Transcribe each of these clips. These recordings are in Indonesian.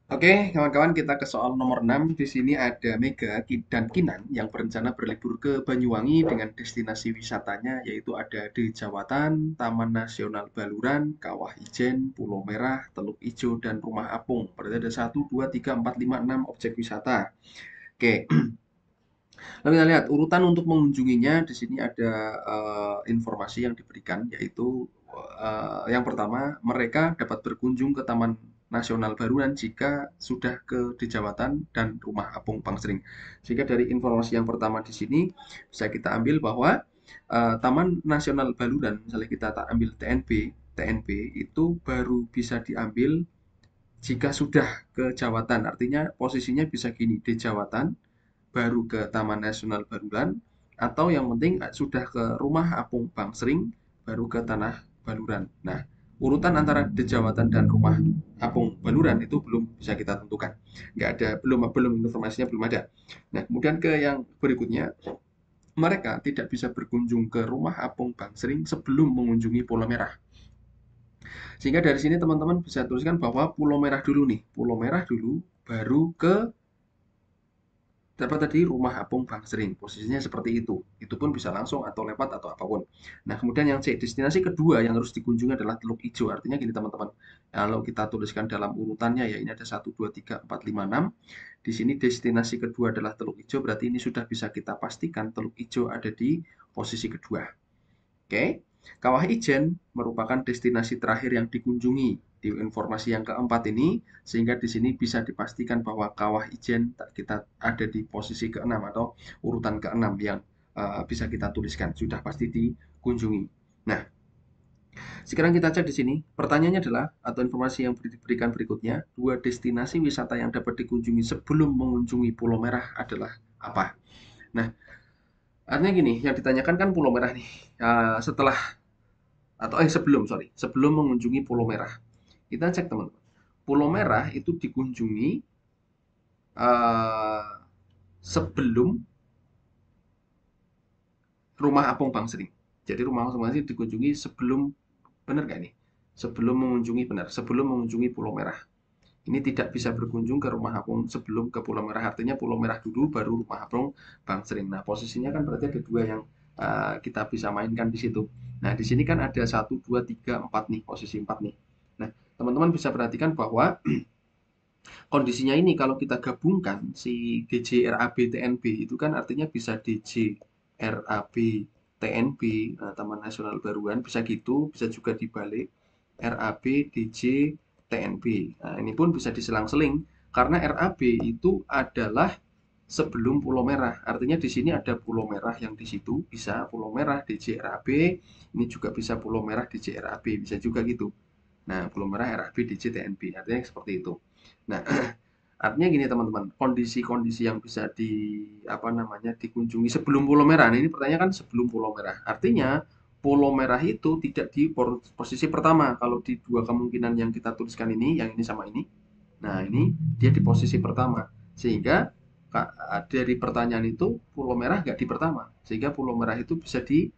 Oke, kawan-kawan kita ke soal nomor 6. Di sini ada Mega dan Kinan yang berencana berlibur ke Banyuwangi dengan destinasi wisatanya yaitu ada Dejawatan, Taman Nasional Baluran, Kawah Ijen, Pulau Merah, Teluk Ijo, dan Rumah Apung. Berarti ada 1, 2, 3, 4, 5, 6 objek wisata. Oke, lalu kita lihat urutan untuk mengunjunginya. Di sini ada informasi yang diberikan yaitu yang pertama mereka dapat berkunjung ke Taman Nasional Baluran jika sudah ke Dejawatan dan Rumah Apung Pangsering. Sehingga dari informasi yang pertama di sini bisa kita ambil bahwa Taman Nasional Baluran, misalnya kita tak ambil TNB itu baru bisa diambil jika sudah ke Jawatan. Artinya posisinya bisa gini, Dejawatan, baru ke Taman Nasional Baluran, atau yang penting sudah ke Rumah Apung Bangsering, baru ke Tanah Baluran. Nah, urutan antara Dejawatan dan Rumah Apung Baluran itu belum bisa kita tentukan. Nggak ada, belum informasinya belum ada. Nah, kemudian ke yang berikutnya, mereka tidak bisa berkunjung ke Rumah Apung Bangsering sebelum mengunjungi Pulau Merah. Sehingga dari sini teman-teman bisa tuliskan bahwa Pulau Merah dulu nih, Pulau Merah dulu, baru ke dapat tadi Rumah Apung Bangsering, posisinya seperti itu. Itu pun bisa langsung atau lewat atau apapun. Nah, kemudian yang C, destinasi kedua yang harus dikunjungi adalah Teluk Ijo. Artinya gini teman-teman, kalau kita tuliskan dalam urutannya ya ini ada 1, 2, 3, 4, 5, 6. Di sini destinasi kedua adalah Teluk Ijo, berarti ini sudah bisa kita pastikan Teluk Ijo ada di posisi kedua. Oke, Kawah Ijen merupakan destinasi terakhir yang dikunjungi di informasi yang keempat ini, sehingga di sini bisa dipastikan bahwa Kawah Ijen kita ada di posisi keenam atau urutan keenam yang bisa kita tuliskan sudah pasti dikunjungi. Nah, sekarang kita cek di sini. Pertanyaannya adalah atau informasi yang diberikan berikutnya, dua destinasi wisata yang dapat dikunjungi sebelum mengunjungi Pulau Merah adalah apa? Nah, artinya gini, yang ditanyakan kan Pulau Merah nih. Setelah atau sebelum mengunjungi Pulau Merah. Kita cek teman-teman. Pulau Merah itu dikunjungi uh, sebelum Rumah Apung Bangsering. Jadi Rumah Apung Bangsering dikunjungi sebelum, benar nggak nih? Sebelum mengunjungi Pulau Merah. Ini tidak bisa berkunjung ke Rumah Apung sebelum ke Pulau Merah. Artinya Pulau Merah dulu baru Rumah Apung Bangsering. Nah, posisinya kan berarti ada dua yang kita bisa mainkan di situ. Nah, di sini kan ada 1, 2, 3, 4 nih, posisi 4 nih. Nah, teman-teman bisa perhatikan bahwa kondisinya ini kalau kita gabungkan si DJ RAB TNB itu kan artinya bisa DJ RAB TNB, Taman Nasional Baruan, bisa gitu, bisa juga dibalik RAB DJ TNB. Nah, ini pun bisa diselang-seling karena RAB itu adalah sebelum Pulau Merah. Artinya di sini ada Pulau Merah yang di situ, bisa Pulau Merah DJ RAB, ini juga bisa Pulau Merah DJ RAB, bisa juga gitu. Nah, Pulau Merah RAB DJ TNB, artinya seperti itu. Nah, artinya gini teman-teman, kondisi-kondisi yang bisa dikunjungi sebelum Pulau Merah. Nah, ini pertanyaan kan sebelum Pulau Merah. Artinya Pulau Merah itu tidak di posisi pertama. Kalau di dua kemungkinan yang kita tuliskan ini, yang ini sama ini. Nah, ini dia di posisi pertama. Sehingga dari pertanyaan itu Pulau Merah nggak di pertama. Sehingga Pulau Merah itu bisa di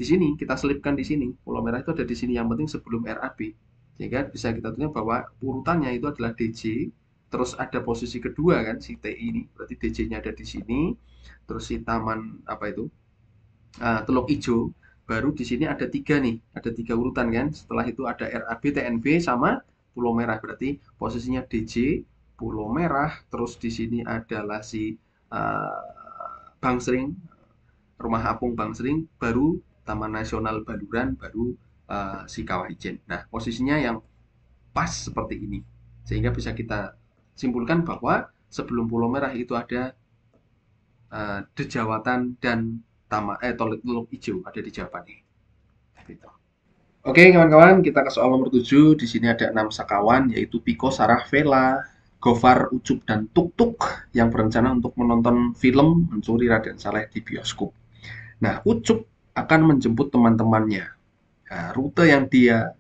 sini kita selipkan di sini. Pulau Merah itu ada di sini yang penting sebelum RAB. Sehingga bisa kita tuliskan bahwa urutannya itu adalah DJ, terus ada posisi kedua kan si TI ini, berarti DJ-nya ada di sini, terus si taman apa itu Teluk Ijo, baru di sini ada tiga nih, ada tiga urutan kan. Setelah itu ada RAB, TNB sama Pulau Merah, berarti posisinya DJ, Pulau Merah, terus di sini adalah si Bangsering, Rumah Apung Bangsering, baru Taman Nasional Baluran, baru si Kawah Ijen. Nah, posisinya yang pas seperti ini. Sehingga bisa kita simpulkan bahwa sebelum Pulau Merah itu ada Dejawatan dan Teluk Ijo ada di Jawa nih. Gitu. Oke, kawan-kawan, kita ke soal nomor 7. Di sini ada 6 sakawan, yaitu Piko, Sarah, Vela, Gofar, Ucup, dan Tuk Tuk yang berencana untuk menonton film Mencuri Raden Saleh di bioskop. Nah, Ucup akan menjemput teman-temannya. Nah, rute yang dia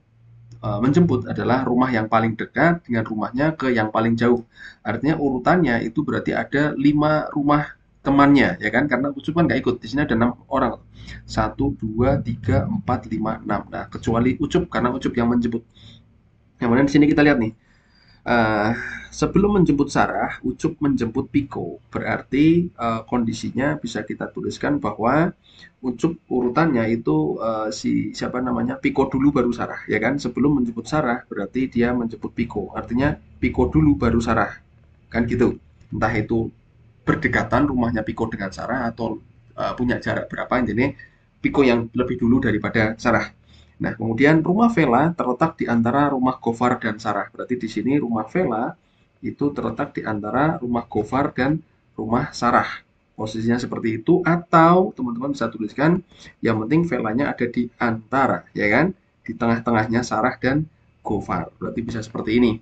menjemput adalah rumah yang paling dekat dengan rumahnya ke yang paling jauh. Artinya urutannya itu berarti ada 5 rumah temannya, ya kan? Karena Ucup kan nggak ikut. Di sini ada 6 orang. 1, 2, 3, 4, 5, 6. Nah, kecuali Ucup karena Ucup yang menjemput. Kemudian di sini kita lihat nih. Eh, Sebelum menjemput Sarah, Ucup menjemput Piko. Berarti kondisinya bisa kita tuliskan bahwa Ucup urutannya itu si siapa namanya Piko dulu baru Sarah, ya kan? Sebelum menjemput Sarah, berarti dia menjemput Piko. Artinya Piko dulu baru Sarah, kan gitu. Entah itu berdekatan rumahnya Piko dengan Sarah atau punya jarak berapa, intinya Piko yang lebih dulu daripada Sarah. Nah, kemudian rumah Vela terletak di antara rumah Gofar dan Sarah. Berarti di sini rumah Vela itu terletak di antara rumah Gofar dan rumah Sarah. Posisinya seperti itu, atau teman-teman bisa tuliskan yang penting Velanya ada di antara, ya kan? Di tengah-tengahnya Sarah dan Gofar. Berarti bisa seperti ini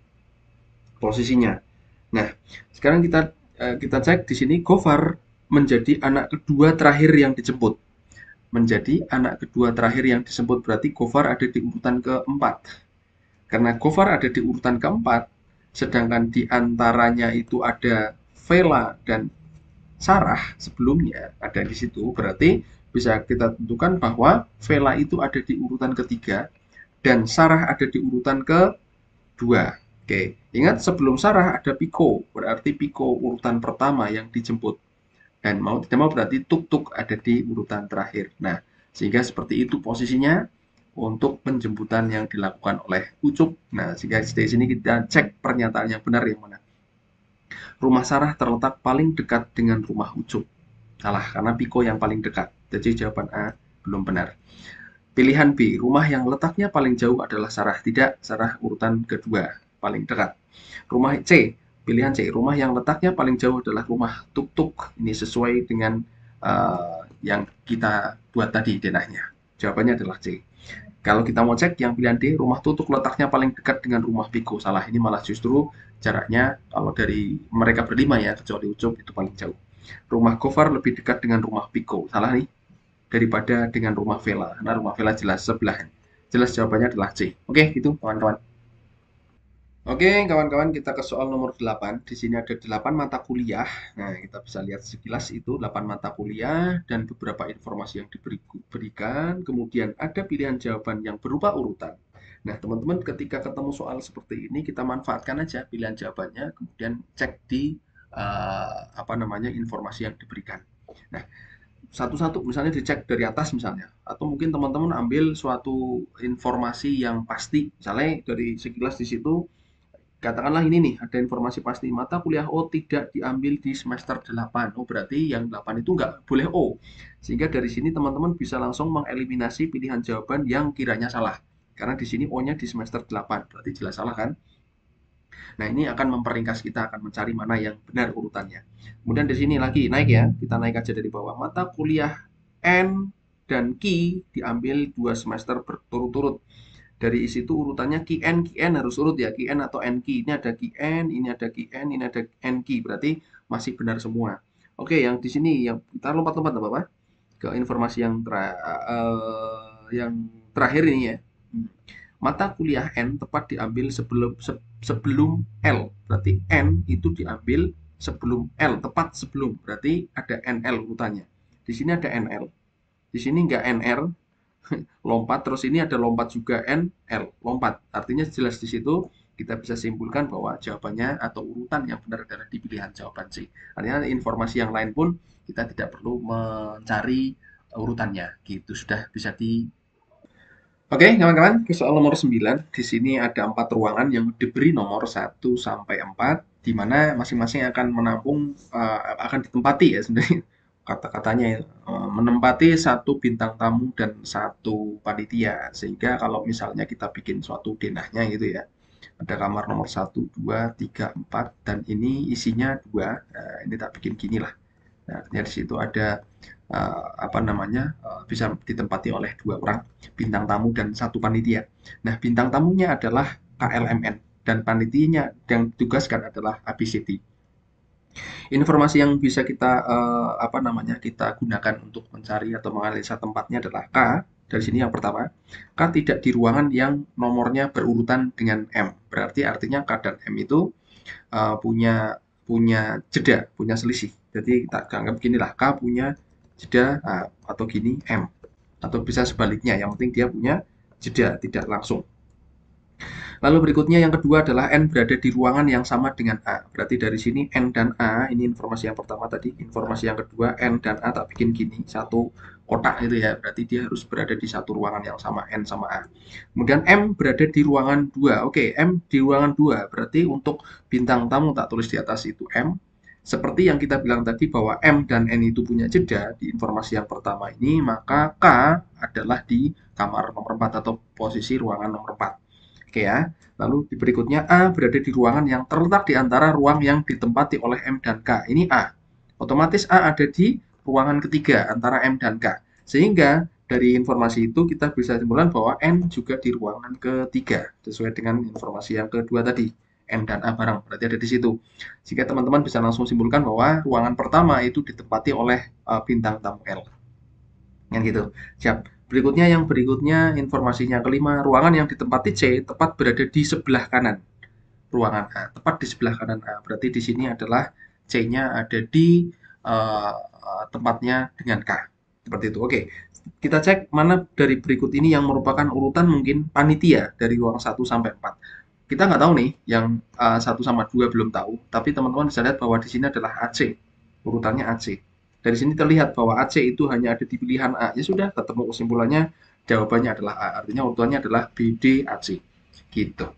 posisinya. Nah, sekarang kita cek di sini Gofar menjadi anak kedua terakhir yang dijemput. Menjadi anak kedua terakhir yang disebut, berarti Gofar ada di urutan keempat. Karena Gofar ada di urutan keempat, sedangkan di antaranya itu ada Vela dan Sarah sebelumnya ada di situ, berarti bisa kita tentukan bahwa Vela itu ada di urutan ketiga dan Sarah ada di urutan kedua. Oke, ingat sebelum Sarah ada Piko, berarti Piko urutan pertama yang dijemput. Dan mau tidak mau berarti tuk-tuk ada di urutan terakhir. Nah, sehingga seperti itu posisinya untuk penjemputan yang dilakukan oleh Ucup. Nah, sehingga di sini kita cek pernyataan yang benar yang mana. Rumah Sarah terletak paling dekat dengan rumah Ucup. Salah, karena Piko yang paling dekat. Jadi jawaban A belum benar. Pilihan B, rumah yang letaknya paling jauh adalah Sarah. Tidak, Sarah urutan kedua, paling dekat. Rumah C, pilihan C, rumah yang letaknya paling jauh adalah rumah Tuk-Tuk. Ini sesuai dengan yang kita buat tadi denahnya. Jawabannya adalah C. Kalau kita mau cek yang pilihan D, rumah Tutuk letaknya paling dekat dengan rumah Piko. Salah, ini malah justru jaraknya kalau dari mereka berlima ya, kecuali Ucup itu paling jauh. Rumah Gofar lebih dekat dengan rumah Piko. Salah nih, daripada dengan rumah Vela. Karena rumah Vela jelas sebelahan. Jelas jawabannya adalah C. Oke, gitu kawan-kawan. Oke, kawan-kawan, kita ke soal nomor 8. Di sini ada 8 mata kuliah. Nah, kita bisa lihat sekilas itu 8 mata kuliah dan beberapa informasi yang diberikan. Kemudian ada pilihan jawaban yang berupa urutan. Nah, teman-teman ketika ketemu soal seperti ini, kita manfaatkan aja pilihan jawabannya, kemudian cek di apa namanya informasi yang diberikan. Nah, satu-satu misalnya dicek dari atas misalnya, atau mungkin teman-teman ambil suatu informasi yang pasti, misalnya dari sekilas di situ katakanlah ini nih, ada informasi pasti mata kuliah O tidak diambil di semester 8. Oh, berarti yang 8 itu nggak boleh O. Sehingga dari sini teman-teman bisa langsung mengeliminasi pilihan jawaban yang kiranya salah. Karena di sini O-nya di semester 8, berarti jelas salah kan? Nah, ini akan memperingkas kita akan mencari mana yang benar urutannya. Kemudian di sini lagi naik ya, kita naik aja dari bawah. Mata kuliah N dan Q diambil 2 semester berturut-turut. Dari isi itu urutannya QN harus urut ya, QN atau NQ. Ini ada QN, ini ada QN, ini ada NQ. Berarti masih benar semua. Oke, yang di sini yang kita lompat-lompat Bapak ke informasi yang terakhir ini ya. Hmm. Mata kuliah N tepat diambil sebelum L. Berarti N itu diambil sebelum L, tepat sebelum. Berarti ada NL urutannya. Di sini ada NL. Di sini enggak NR, lompat, terus ini ada lompat juga NL, lompat. Artinya jelas di situ kita bisa simpulkan bahwa jawabannya atau urutan yang benar adalah di pilihan jawaban C. Artinya informasi yang lain pun kita tidak perlu mencari urutannya. Gitu sudah bisa di. Oke, kawan-kawan, ke soal nomor 9. Di sini ada 4 ruangan yang diberi nomor 1 sampai 4, di mana masing-masing akan menampung, akan ditempati ya sebenarnya kata-katanya ya, menempati satu bintang tamu dan satu panitia. Sehingga kalau misalnya kita bikin suatu denahnya gitu ya, ada kamar nomor 1, 2, 3, 4, dan ini isinya 2. Nah, ini tak bikin gini lah. Nah, artinya di situ ada apa namanya bisa ditempati oleh 2 orang bintang tamu dan satu panitia. Nah, bintang tamunya adalah KLMN dan panitianya yang ditugaskan adalah ABCD. Informasi yang bisa kita apa namanya kita gunakan untuk mencari atau menganalisa tempatnya adalah K. Dari sini yang pertama, K tidak di ruangan yang nomornya berurutan dengan M. Berarti artinya K dan M itu punya punya jeda, punya selisih. Jadi kita anggap ginilah, K punya jeda atau gini M, atau bisa sebaliknya. Yang penting dia punya jeda, tidak langsung. Lalu berikutnya yang kedua adalah N berada di ruangan yang sama dengan A. Berarti dari sini N dan A, ini informasi yang pertama tadi. Informasi yang kedua, N dan A tak bikin gini, satu kotak itu ya. Berarti dia harus berada di satu ruangan yang sama, N sama A. Kemudian M berada di ruangan 2. Oke, M di ruangan 2. Berarti untuk bintang tamu tak tulis di atas itu M. Seperti yang kita bilang tadi bahwa M dan N itu punya jeda di informasi yang pertama ini, maka K adalah di kamar nomor 4 atau posisi ruangan nomor 4. Oke ya. Lalu di berikutnya A berada di ruangan yang terletak di antara ruang yang ditempati oleh M dan K. Ini A. Otomatis A ada di ruangan ketiga antara M dan K. Sehingga dari informasi itu kita bisa simpulkan bahwa N juga di ruangan ketiga sesuai dengan informasi yang kedua tadi. N dan A bareng berarti ada di situ. Sehingga teman-teman bisa langsung simpulkan bahwa ruangan pertama itu ditempati oleh bintang tamu L. Yang gitu. Siap. Berikutnya informasinya kelima, ruangan yang ditempati C tepat berada di sebelah kanan ruangan A, tepat di sebelah kanan A. Berarti di sini adalah C-nya ada di tempatnya dengan K. Seperti itu. Oke. Kita cek mana dari berikut ini yang merupakan urutan mungkin panitia dari ruang 1 sampai 4. Kita nggak tahu nih, yang 1 sama 2 belum tahu, tapi teman-teman bisa lihat bahwa di sini adalah AC. Urutannya AC. Dari sini terlihat bahwa AC itu hanya ada di pilihan A. Ya sudah, ketemu kesimpulannya, jawabannya adalah A. Artinya urutannya adalah B, D, AC. Gitu.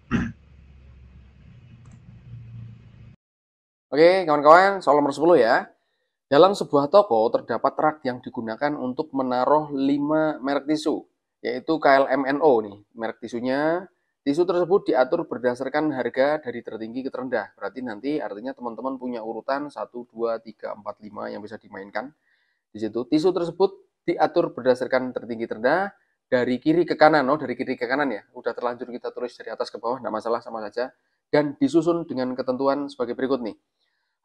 Oke, kawan-kawan, soal nomor 10 ya. Dalam sebuah toko terdapat rak yang digunakan untuk menaruh 5 merek tisu, yaitu KLMNO nih, merek tisunya. Tisu tersebut diatur berdasarkan harga dari tertinggi ke terendah. Berarti nanti artinya teman-teman punya urutan 1, 2, 3, 4, 5 yang bisa dimainkan. Di situ tisu tersebut diatur berdasarkan tertinggi terendah dari kiri ke kanan. Oh, dari kiri ke kanan ya. Udah terlanjur kita tulis dari atas ke bawah, enggak masalah, sama saja. Dan disusun dengan ketentuan sebagai berikut nih.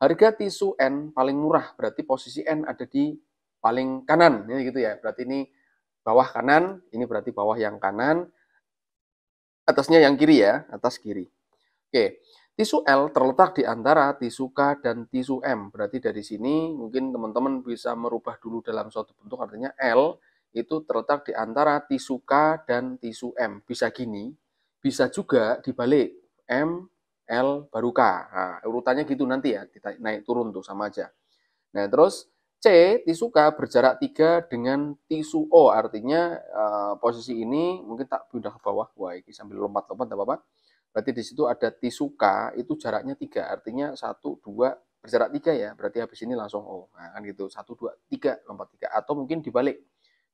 Harga tisu N paling murah, berarti posisi N ada di paling kanan, ini gitu ya. Berarti ini bawah kanan, ini berarti bawah yang kanan, atasnya yang kiri ya, atas kiri. Oke, tisu L terletak di antara tisu K dan tisu M. Berarti dari sini mungkin teman-teman bisa merubah dulu dalam suatu bentuk, artinya L itu terletak di antara tisu K dan tisu M. Bisa gini, bisa juga dibalik, M, L, baru K. Nah, urutannya gitu nanti ya, kita naik turun tuh sama aja. Nah, terus C, tisu K berjarak 3 dengan tisu O, artinya posisi ini mungkin tak pindah ke bawah. Wah, ini sambil lompat-lompat tidak apa-apa. Berarti di situ ada tisu K, itu jaraknya 3, artinya 1, 2, berjarak 3 ya, berarti habis ini langsung O. Nah, kan gitu, 1, 2, 3, lompat 3. Atau mungkin dibalik.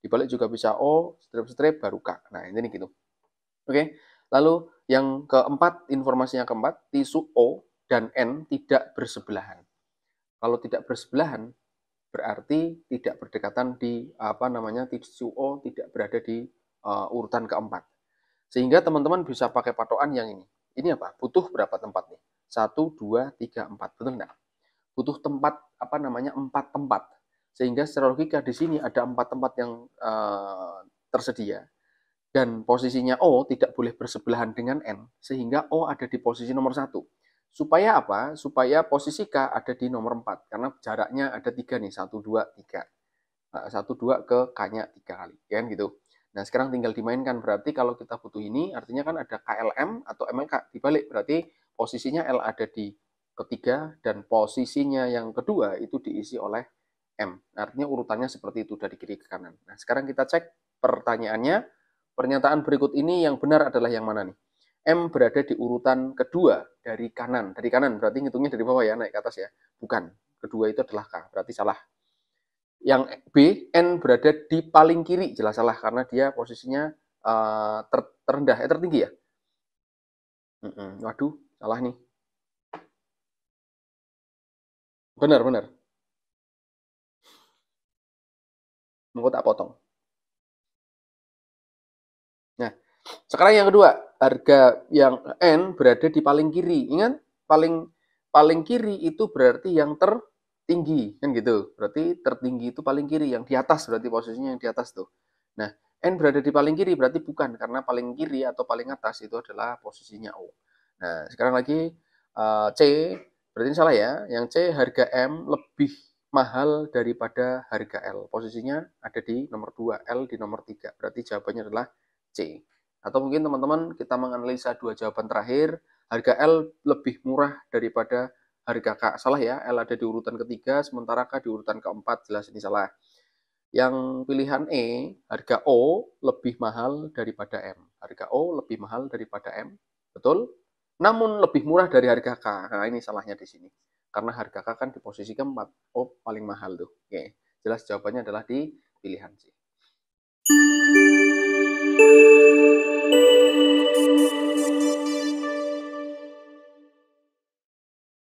Dibalik juga bisa O, strip-strip, baru K. Nah, ini gitu. Oke, lalu yang keempat, informasi yang keempat, tisu O dan N tidak bersebelahan. Kalau tidak bersebelahan, berarti tidak berdekatan di tisu O tidak berada di urutan keempat. Sehingga teman-teman bisa pakai patokan yang ini. Ini apa? Butuh berapa tempat nih? 1, 2, 3, 4. Betul enggak? Butuh tempat 4 tempat. Sehingga secara logika di sini ada 4 tempat yang tersedia. Dan posisinya O tidak boleh bersebelahan dengan N, sehingga O ada di posisi nomor 1. Supaya apa? Supaya posisi K ada di nomor 4, karena jaraknya ada 3 nih, 1, 2, 3. 1, 2 ke K-nya 3 kali, kan gitu. Nah, sekarang tinggal dimainkan, berarti kalau kita butuh ini, artinya kan ada KLM atau MLK, dibalik, berarti posisinya L ada di ketiga, dan posisinya yang kedua itu diisi oleh M. Artinya urutannya seperti itu, dari kiri ke kanan. Nah, sekarang kita cek pertanyaannya. Pernyataan berikut ini yang benar adalah yang mana nih? M berada di urutan kedua dari kanan. Dari kanan berarti ngitungnya dari bawah ya, naik ke atas ya. Bukan. Kedua itu adalah K. Berarti salah. Yang B, N berada di paling kiri. Jelas salah karena dia posisinya terendah. Tertinggi ya? Waduh, salah nih. Benar, benar. Mau tak potong. Nah, sekarang yang kedua, harga yang N berada di paling kiri. Ingat, paling kiri itu berarti yang tertinggi, kan gitu. Berarti tertinggi itu paling kiri, yang di atas berarti posisinya yang di atas tuh. Nah, N berada di paling kiri berarti bukan, karena paling kiri atau paling atas itu adalah posisinya O. Nah, sekarang lagi C, berarti ini salah ya. Yang C, harga M lebih mahal daripada harga L. Posisinya ada di nomor 2, L di nomor 3. Berarti jawabannya adalah C. Atau mungkin teman-teman kita menganalisa dua jawaban terakhir, harga L lebih murah daripada harga K. Salah ya, L ada di urutan ketiga, sementara K di urutan keempat. Jelas ini salah. Yang pilihan E, harga O lebih mahal daripada M. Harga O lebih mahal daripada M. Betul? Namun lebih murah dari harga K. Nah, ini salahnya di sini. Karena harga K kan di posisi keempat. O paling mahal tuh. Oke. Jelas jawabannya adalah di pilihan C.